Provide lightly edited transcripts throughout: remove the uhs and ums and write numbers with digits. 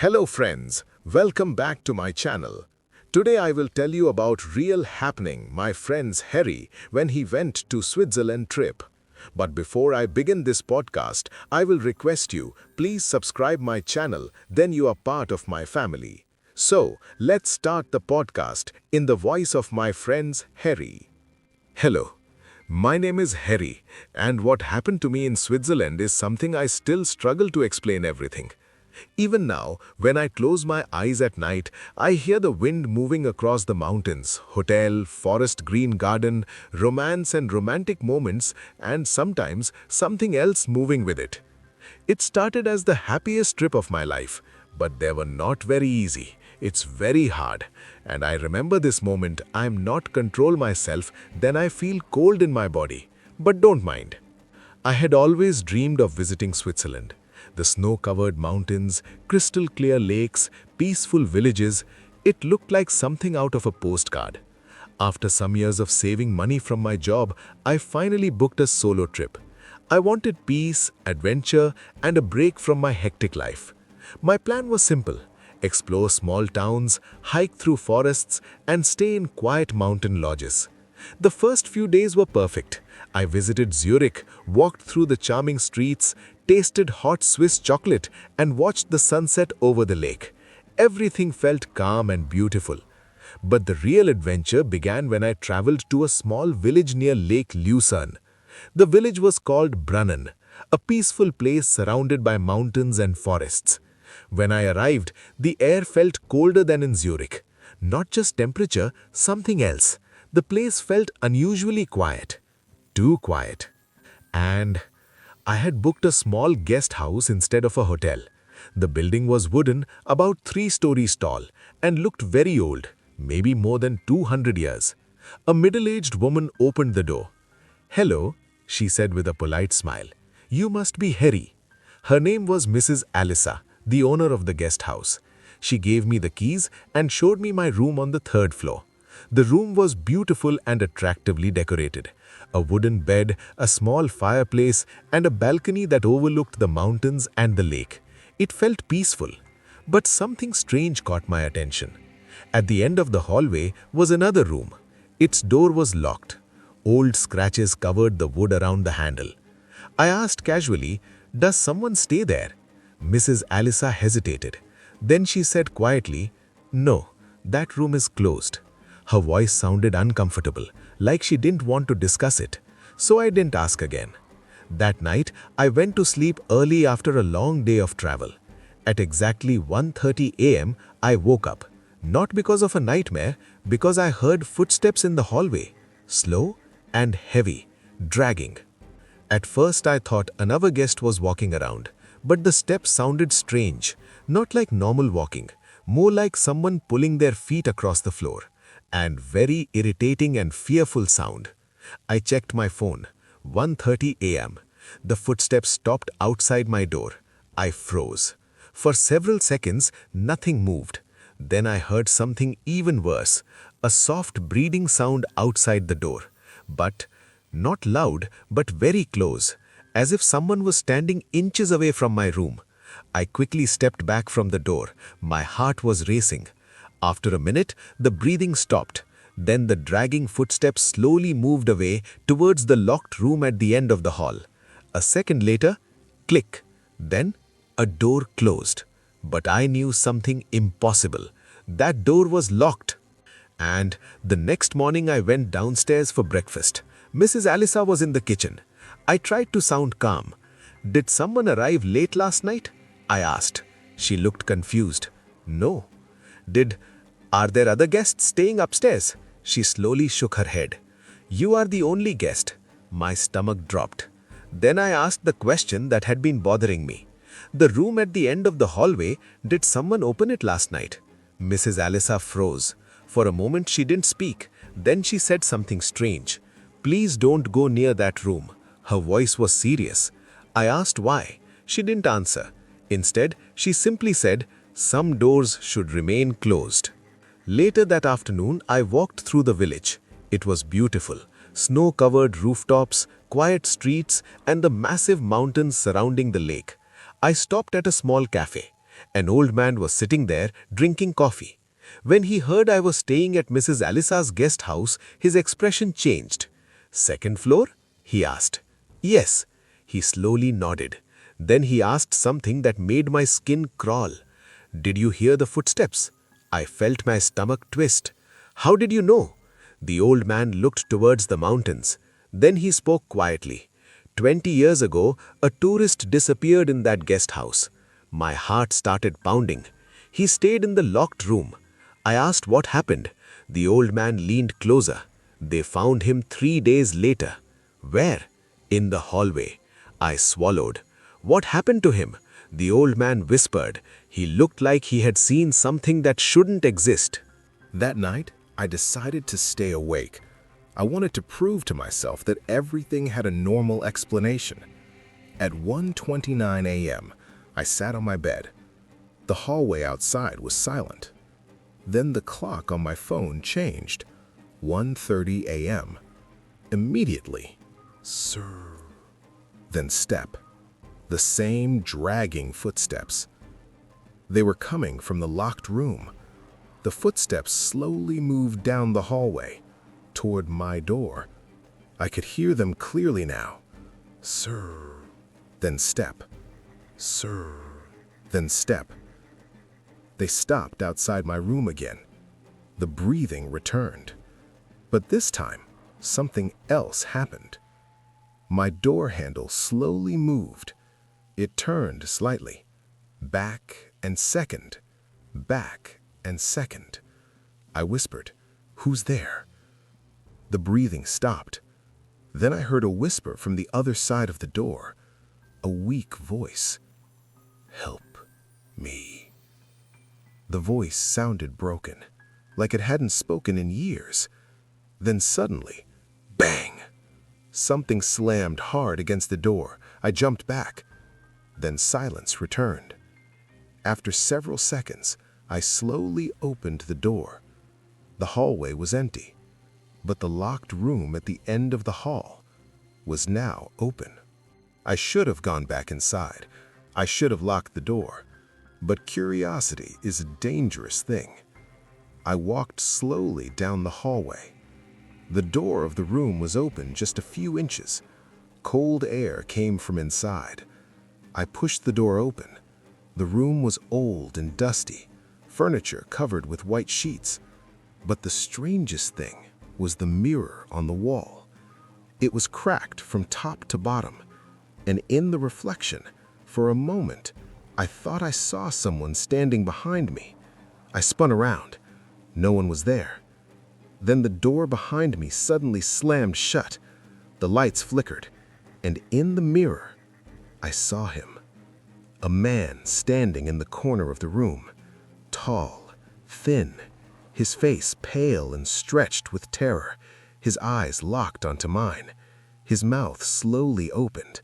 Hello friends, welcome back to my channel. Today I will tell you about real happening my friend's Herry when he went to Switzerland trip. But before I begin this podcast, I will request you, please subscribe my channel, then you are part of my family. So, let's start the podcast in the voice of my friend's Herry. Hello, my name is Herry, and what happened to me in Switzerland is something I still struggle to explain everything. Even now, when I close my eyes at night, I hear the wind moving across the mountains, hotel, forest green garden, romance and romantic moments, and sometimes something else moving with it. It started as the happiest trip of my life, but they were not very easy. It's very hard. And I remember this moment, I'm not control myself, then I feel cold in my body. But don't mind. I had always dreamed of visiting Switzerland. The snow-covered mountains, crystal-clear lakes, peaceful villages, it looked like something out of a postcard. After some years of saving money from my job, I finally booked a solo trip. I wanted peace, adventure, and a break from my hectic life. My plan was simple: explore small towns, hike through forests, and stay in quiet mountain lodges. The first few days were perfect. I visited Zurich, walked through the charming streets, tasted hot Swiss chocolate, and watched the sunset over the lake. Everything felt calm and beautiful. But the real adventure began when I traveled to a small village near Lake Lucerne. The village was called Brunnen, a peaceful place surrounded by mountains and forests. When I arrived, the air felt colder than in Zurich. Not just temperature, something else. The place felt unusually quiet. Too quiet. And I had booked a small guest house instead of a hotel. The building was wooden, about 3 stories tall, and looked very old, maybe more than 200 years. A middle-aged woman opened the door. "Hello," she said with a polite smile. "You must be Herry." Her name was Mrs. Alissa, the owner of the guest house. She gave me the keys and showed me my room on the 3rd floor. The room was beautiful and attractively decorated. A wooden bed, a small fireplace, and a balcony that overlooked the mountains and the lake. It felt peaceful. But something strange caught my attention. At the end of the hallway was another room. Its door was locked. Old scratches covered the wood around the handle. I asked casually, "Does someone stay there?" Mrs. Alissa hesitated. Then she said quietly, "No, that room is closed." Her voice sounded uncomfortable, like she didn't want to discuss it. So I didn't ask again. That night, I went to sleep early after a long day of travel. At exactly 1:30 a.m., I woke up. Not because of a nightmare, because I heard footsteps in the hallway. Slow and heavy, dragging. At first I thought another guest was walking around, but the steps sounded strange, not like normal walking, more like someone pulling their feet across the floor. And very irritating and fearful sound. I checked my phone. 1:30 a.m. The footsteps stopped outside my door. I froze. For several seconds, nothing moved. Then I heard something even worse, a soft breathing sound outside the door. But not loud, but very close, as if someone was standing inches away from my room. I quickly stepped back from the door. My heart was racing. After a minute, the breathing stopped. Then the dragging footsteps slowly moved away towards the locked room at the end of the hall. A second later, click. Then a door closed. But I knew something impossible. That door was locked. And the next morning I went downstairs for breakfast. Mrs. Alissa was in the kitchen. I tried to sound calm. "Did someone arrive late last night?" I asked. She looked confused. "No." Are there other guests staying upstairs?" She slowly shook her head. "You are the only guest." My stomach dropped. Then I asked the question that had been bothering me. "The room at the end of the hallway, did someone open it last night?" Mrs. Alissa froze. For a moment she didn't speak. Then she said something strange. "Please don't go near that room." Her voice was serious. I asked why. She didn't answer. Instead, she simply said, "Some doors should remain closed." Later that afternoon, I walked through the village. It was beautiful. Snow-covered rooftops, quiet streets, and the massive mountains surrounding the lake. I stopped at a small cafe. An old man was sitting there drinking coffee. When he heard I was staying at Mrs. Alisa's guest house, his expression changed. "Second floor?" he asked. "Yes." He slowly nodded. Then he asked something that made my skin crawl. "Did you hear the footsteps?" I felt my stomach twist. "How did you know?" The old man looked towards the mountains. Then he spoke quietly. 20 years ago, a tourist disappeared in that guest house. My heart started pounding. He stayed in the locked room. I asked what happened. The old man leaned closer. They found him 3 days later. Where? In the hallway. I swallowed. What happened to him? The old man whispered. He looked like he had seen something that shouldn't exist. That night, I decided to stay awake. I wanted to prove to myself that everything had a normal explanation. At 1:29 a.m., I sat on my bed. The hallway outside was silent. Then the clock on my phone changed. 1:30 a.m. Immediately, sir. Then step. The same dragging footsteps. They were coming from the locked room. The footsteps slowly moved down the hallway, toward my door. I could hear them clearly now. Sir. Then step. Sir. Then step. They stopped outside my room again. The breathing returned. But this time, something else happened. My door handle slowly moved. It turned slightly. Back and second. Back and second. I whispered, "Who's there?" The breathing stopped. Then I heard a whisper from the other side of the door. A weak voice. "Help me." The voice sounded broken, like it hadn't spoken in years. Then suddenly, bang! Something slammed hard against the door. I jumped back. Then silence returned. After several seconds, I slowly opened the door. The hallway was empty, but the locked room at the end of the hall was now open. I should have gone back inside. I should have locked the door. But curiosity is a dangerous thing. I walked slowly down the hallway. The door of the room was open just a few inches. Cold air came from inside. I pushed the door open. The room was old and dusty, furniture covered with white sheets. But the strangest thing was the mirror on the wall. It was cracked from top to bottom, and in the reflection, for a moment, I thought I saw someone standing behind me. I spun around. No one was there. Then the door behind me suddenly slammed shut. The lights flickered, and in the mirror, I saw him. A man standing in the corner of the room, tall, thin, his face pale and stretched with terror, his eyes locked onto mine. His mouth slowly opened,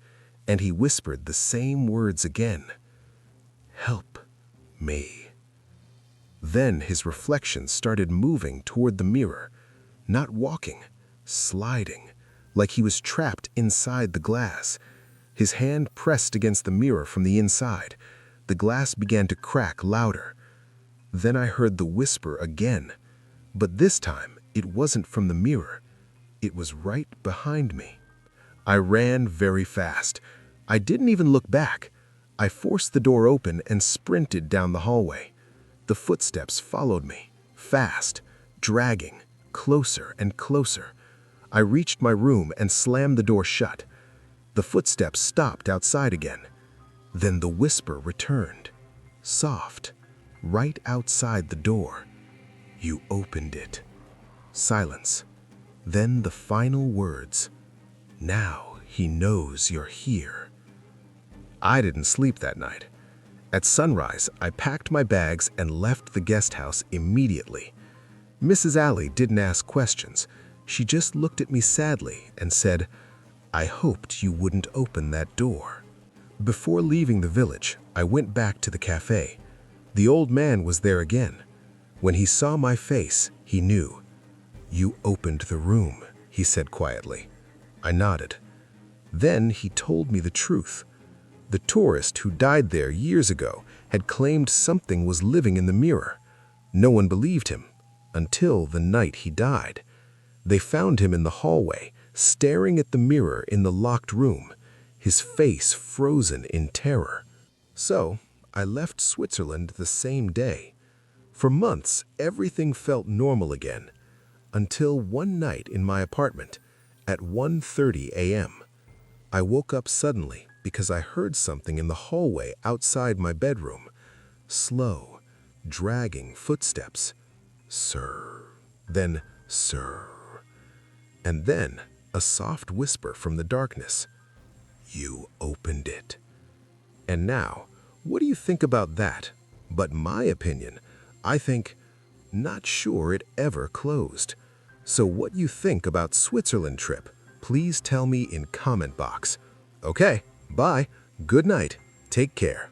and he whispered the same words again. "Help me." Then his reflection started moving toward the mirror, not walking, sliding, like he was trapped inside the glass. His hand pressed against the mirror from the inside. The glass began to crack louder. Then I heard the whisper again, but this time it wasn't from the mirror. It was right behind me. I ran very fast. I didn't even look back. I forced the door open and sprinted down the hallway. The footsteps followed me, fast, dragging, closer and closer. I reached my room and slammed the door shut. The footsteps stopped outside again. Then the whisper returned, soft, right outside the door. "You opened it." Silence. Then the final words. "Now he knows you're here." I didn't sleep that night. At sunrise, I packed my bags and left the guest house immediately. Mrs. Alley didn't ask questions. She just looked at me sadly and said, "I hoped you wouldn't open that door." Before leaving the village, I went back to the cafe. The old man was there again. When he saw my face, he knew. "You opened the room," he said quietly. I nodded. Then he told me the truth. The tourist who died there years ago had claimed something was living in the mirror. No one believed him until the night he died. They found him in the hallway, staring at the mirror in the locked room, his face frozen in terror. So, I left Switzerland the same day. For months, everything felt normal again, until one night in my apartment, at 1:30 a.m. I woke up suddenly because I heard something in the hallway outside my bedroom. Slow, dragging footsteps. Sir. Then, sir. And then, a soft whisper from the darkness. You opened it. And now, what do you think about that? But my opinion, I think, not sure it ever closed. So what you think about Switzerland trip, please tell me in comment box. Okay, bye, good night, take care.